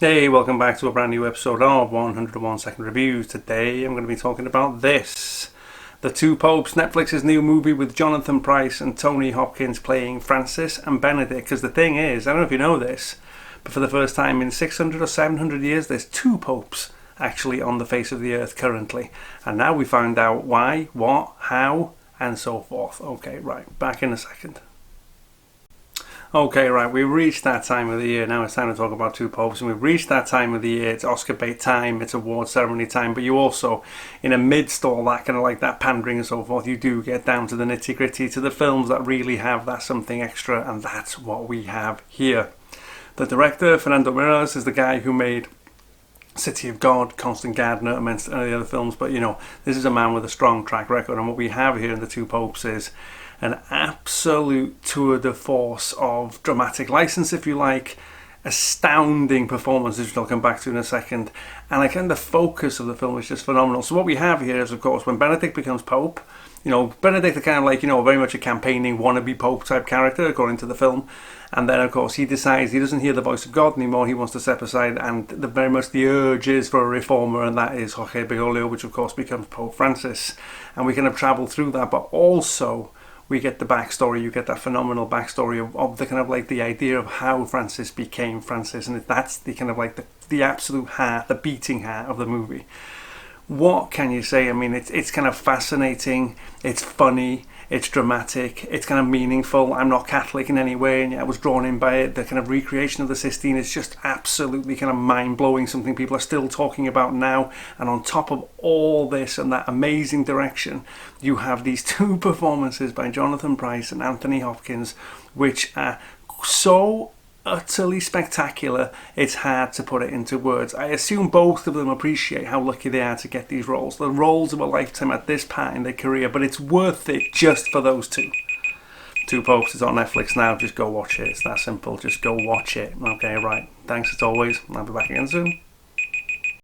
Hey, welcome back to a brand new episode of 101 Second Reviews. Today I'm going to be talking about this. The Two Popes, Netflix's new movie with Jonathan Pryce and Tony Hopkins playing Francis and Benedict. Because the thing is, I don't know if you know this, but for the first time in 600 or 700 years, there's two popes actually on the face of the earth currently. And now we find out why, what, how, and so forth. Okay, right, back in a second. Okay, right, we've reached that time of the year. Now it's time to talk about two popes, and we've reached that time of the year. It's Oscar bait time, it's award ceremony time, but you also, in amidst all that kind of like that pandering and so forth, you do get down to the nitty gritty, to the films that really have that something extra, and that's what we have here. The director, Fernando Meirelles, is the guy who made City of God, Constant Gardener, amongst any other films, but you know, this is a man with a strong track record, and what we have here in The Two Popes is an absolute tour de force of dramatic license, if you like, astounding performances, which I'll come back to in a second, and again, the focus of the film is just phenomenal. So what we have here is, of course, when Benedict becomes Pope, you know, Benedict is kind of like, you know, very much a campaigning wannabe Pope type character, according to the film. And then, of course, he decides he doesn't hear the voice of God anymore. He wants to step aside, and very much the urge is for a reformer, and that is Jorge Bergoglio, which, of course, becomes Pope Francis. And we kind of travel through that, but also we get the backstory. You get that phenomenal backstory of the kind of like the idea of how Francis became Francis, and that's the kind of like the absolute heart, the beating heart of the movie. What can you say? I mean, it's kind of fascinating, it's funny, it's dramatic, it's kind of meaningful. I'm not Catholic in any way, and yet I was drawn in by it. The kind of recreation of the Sistine is just absolutely kind of mind-blowing, something people are still talking about now. And on top of all this and that amazing direction, you have these two performances by Jonathan Pryce and Anthony Hopkins, which are so utterly spectacular, it's hard to put it into words. I assume both of them appreciate how lucky they are to get these roles. The roles of a lifetime at this part in their career, but it's worth it just for those two. Two Popes is on Netflix now, just go watch it. It's that simple, just go watch it. Okay, right. Thanks as always, I'll be back again soon.